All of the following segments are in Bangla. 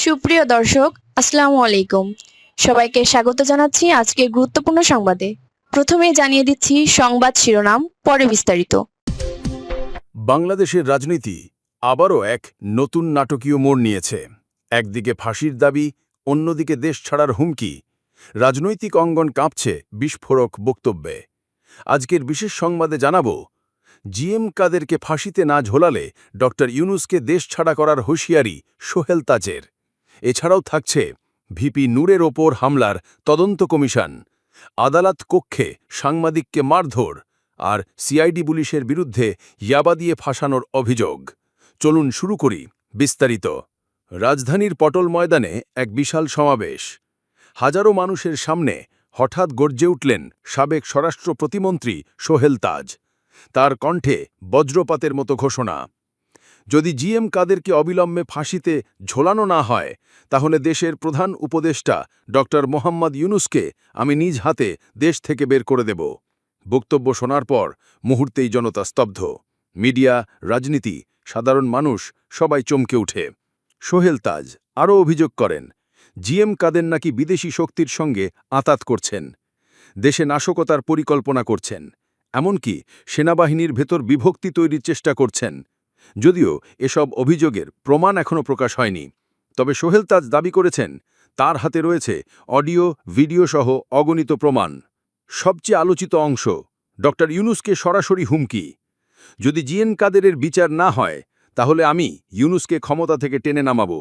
সুপ্রিয় দর্শক, আসসালামু আলাইকুম। সবাইকে স্বাগত জানাচ্ছি আজকের গুরুত্বপূর্ণ সংবাদে। প্রথমেই জানিয়ে দিচ্ছি সংবাদ শিরোনাম, পরে বিস্তারিত। বাংলাদেশের রাজনীতি আবারও এক নতুন নাটকীয় মোড় নিয়েছে। একদিকে ফাঁসির দাবি, অন্যদিকে দেশ ছাড়ার হুমকি। রাজনৈতিক অঙ্গন কাঁপছে বিস্ফোরক বক্তব্যে। আজকের বিশেষ সংবাদে জানাব, জিএম কাদেরকে ফাঁসিতে না ঝোলালে ডক্টর ইউনূসকে দেশ ছাড়া করার হুঁশিয়ারি সোহেল তাজের। এছাড়াও থাকছে ভিপি নূরের ওপর হামলার তদন্ত কমিশন, আদালত কক্ষে সাংবাদিককে মারধর, আর সিআইডি পুলিশের বিরুদ্ধে ইয়াবা দিয়ে ফাঁসানোর অভিযোগ। চলুন শুরু করি বিস্তারিত। রাজধানীর পটল ময়দানে এক বিশাল সমাবেশ। হাজারো মানুষের সামনে হঠাৎ গর্জে উঠলেন সাবেক স্বরাষ্ট্র প্রতিমন্ত্রী সোহেল তাজ। তার কণ্ঠে বজ্রপাতের মতো ঘোষণা, যদি জিএম কাদেরকে অবিলম্বে ফাঁসিতে ঝোলানো না হয়, তাহলে দেশের প্রধান উপদেষ্টা ডক্টর মোহাম্মদ ইউনূসকে আমি নিজ হাতে দেশ থেকে বের করে দেব। বক্তব্য শোনার পর মুহূর্তেই জনতা স্তব্ধ। মিডিয়া, রাজনীতি, সাধারণ মানুষ সবাই চমকে উঠে। সোহেল তাজ আরও অভিযোগ করেন, জিএম কাদের নাকি বিদেশি শক্তির সঙ্গে আঁতাত করছেন, দেশে নাশকতার পরিকল্পনা করছেন, এমনকি সেনাবাহিনীর ভেতর বিভক্তি তৈরির চেষ্টা করছেন। যদিও এসব অভিযোগের প্রমাণ এখনও প্রকাশ হয়নি, তবে সোহেল তাজ দাবি করেছেন তার হাতে রয়েছে অডিও, ভিডিও সহ অগণিত প্রমাণ। সবচেয়ে আলোচিত অংশ, ডক্টর ইউনূসকে সরাসরি হুমকি, যদি জিএম কাদেরের বিচার না হয়, তাহলে আমি ইউনূসকে ক্ষমতা থেকে টেনে নামাব।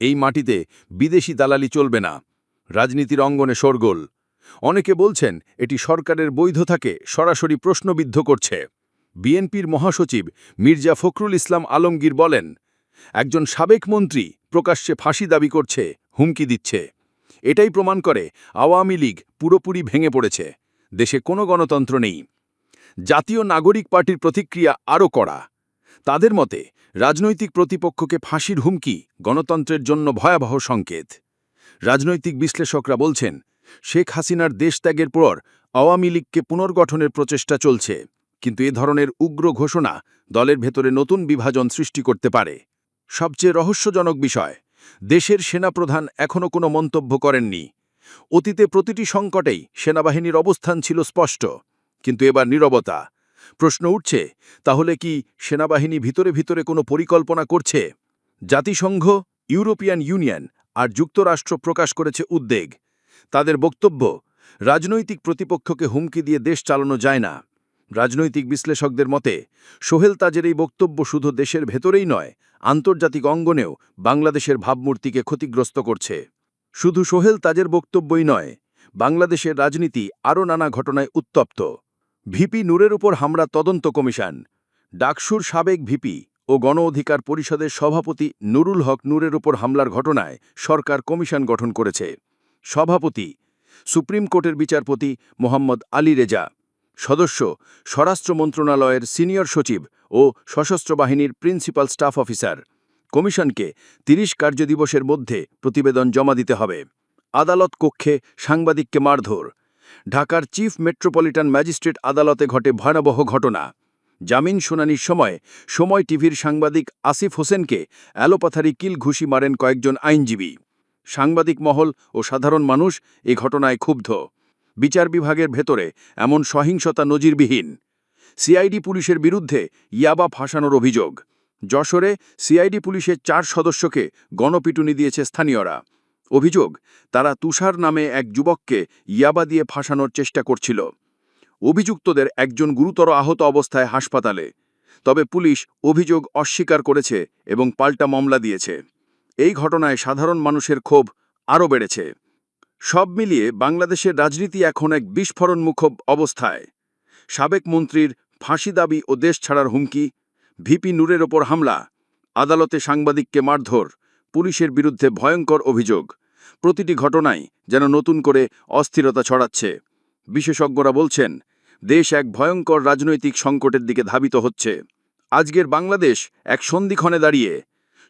এই মাটিতে বিদেশি দালালি চলবে না। রাজনীতির অঙ্গনে শোরগোল। অনেকে বলছেন এটি সরকারের বৈধতাকে সরাসরি প্রশ্নবিদ্ধ করছে। বিএনপির মহাসচিব মির্জা ফখরুল ইসলাম আলমগীর বলেন, একজন সাবেক মন্ত্রী প্রকাশ্যে ফাঁসি দাবি করছে, হুমকি দিচ্ছে। এটাই প্রমাণ করে আওয়ামী লীগ পুরোপুরি ভেঙে পড়েছে। দেশে কোনো গণতন্ত্র নেই। জাতীয় নাগরিক পার্টির প্রতিক্রিয়া আরও কড়া। তাদের মতে, রাজনৈতিক প্রতিপক্ষকে ফাঁসির হুমকি গণতন্ত্রের জন্য ভয়াবহ সংকেত। রাজনৈতিক বিশ্লেষকরা বলছেন, শেখ হাসিনার দেশত্যাগের পর আওয়ামী লীগকে পুনর্গঠনের প্রচেষ্টা চলছে, কিন্তু এ ধরনের উগ্র ঘোষণা দলের ভেতরে নতুন বিভাজন সৃষ্টি করতে পারে। সবচেয়ে রহস্যজনক বিষয়, দেশের সেনাপ্রধান এখনও কোনো মন্তব্য করেননি। অতীতে প্রতিটি সংকটেই সেনাবাহিনীর অবস্থান ছিল স্পষ্ট, কিন্তু এবার নীরবতা। প্রশ্ন উঠছে, তাহলে কি সেনাবাহিনী ভিতরে ভিতরে কোনো পরিকল্পনা করছে? জাতিসংঘ, ইউরোপিয়ান ইউনিয়ন আর যুক্তরাষ্ট্র প্রকাশ করেছে উদ্বেগ। তাদের বক্তব্য, রাজনৈতিক প্রতিপক্ষকে হুমকি দিয়ে দেশ চালানো যায় না। রাজনৈতিক বিশ্লেষকদের মতে, সোহেল তাজের এই বক্তব্য শুধু দেশের ভেতরেই নয়, আন্তর্জাতিক অঙ্গনেও বাংলাদেশের ভাবমূর্তিকে ক্ষতিগ্রস্ত করছে। শুধু সোহেল তাজের বক্তব্যই নয়, বাংলাদেশের রাজনীতি আরও নানা ঘটনায় উত্তপ্ত। ভিপি নূরের উপর হামলা তদন্ত কমিশন, ডাকসুর সাবেক ভিপি ও গণ অধিকার পরিষদের সভাপতি নুরুল হক নূরের উপর হামলার ঘটনায় সরকার কমিশন গঠন করেছে। সভাপতি সুপ্রিম কোর্টের বিচারপতি মোহাম্মদ আলী রেজা, সদস্য স্বরাষ্ট্র মন্ত্রণালয়ের সিনিয়র সচিব ও সশস্ত্র বাহিনীর প্রিন্সিপাল স্টাফ অফিসার। কমিশনকে ৩০ কার্যদিবসের মধ্যে প্রতিবেদন জমা দিতে হবে। আদালত কক্ষে সাংবাদিককে মারধর, ঢাকার চিফ মেট্রোপলিটন ম্যাজিস্ট্রেট আদালতে ঘটে ভয়াবহ ঘটনা। জামিন শুনানির সময় টিভির সাংবাদিক আসিফ হোসেনকে অ্যালোপাথারি কিল ঘুষি মারেন কয়েকজন আইনজীবী। সাংবাদিক মহল ও সাধারণ মানুষ এ ঘটনায় ক্ষুব্ধ। বিচার বিভাগের ভেতরে এমন সহিংসতা নজিরবিহীন। সিআইডি পুলিশের বিরুদ্ধে ইয়াবা ফাঁসানোর অভিযোগ। যশোরে সিআইডি পুলিশের ৪ সদস্যকে গণপিটুনি দিয়েছে স্থানীয়রা। অভিযোগ, তারা তুষার নামে এক যুবককে ইয়াবা দিয়ে ফাঁসানোর চেষ্টা করছিল। অভিযুক্তদের একজন গুরুতর আহত অবস্থায় হাসপাতালে, তবে পুলিশ অভিযোগ অস্বীকার করেছে এবং পাল্টা মামলা দিয়েছে। এই ঘটনায় সাধারণ মানুষের ক্ষোভ আরও বেড়েছে। সব মিলিয়ে বাংলাদেশের রাজনীতি এখন এক বিস্ফোরণমুখ অবস্থায়। সাবেক মন্ত্রীর ফাঁসি দাবি ও দেশ ছাড়ার হুমকি, ভিপি নূরের ওপর হামলা, আদালতে সাংবাদিককে মারধর, পুলিশের বিরুদ্ধে ভয়ঙ্কর অভিযোগ। প্রতিটি ঘটনাই যেন নতুন করে অস্থিরতা ছড়াচ্ছে। বিশেষজ্ঞরা বলছেন, দেশ এক ভয়ঙ্কর রাজনৈতিক সংকটের দিকে ধাবিত হচ্ছে। আজকের বাংলাদেশ এক সন্ধিক্ষণে দাঁড়িয়ে।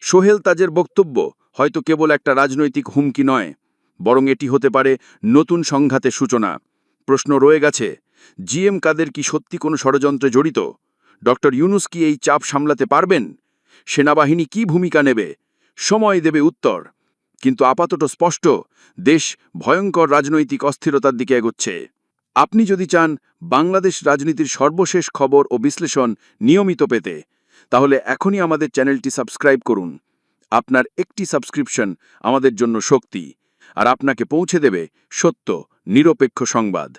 সোহেল তাজের বক্তব্য হয়তো কেবল একটা রাজনৈতিক হুমকি নয়, বরং এটি হতে পারে নতুন সংঘাতের সূচনা। প্রশ্ন রয়ে গেছে, জিএম কাদের কি সত্যি কোনো ষড়যন্ত্রে জড়িত? ডক্টর ইউনূস কি এই চাপ সামলাতে পারবেন? সেনাবাহিনী কি ভূমিকা নেবে? সময় দেবে উত্তর। কিন্তু আপাতত স্পষ্ট দেশ ভয়ঙ্কর রাজনৈতিক অস্থিরতার দিকে এগোচ্ছে। আপনি যদি চান বাংলাদেশ রাজনীতির সর্বশেষ খবর ও বিশ্লেষণ নিয়মিত পেতে, তাহলে এখনই আমাদের চ্যানেলটি সাবস্ক্রাইব করুন। আপনার একটি সাবস্ক্রিপশন আমাদের জন্য শক্তি, আর আপনাকে পৌঁছে দেবে সত্য, নিরপেক্ষ সংবাদ।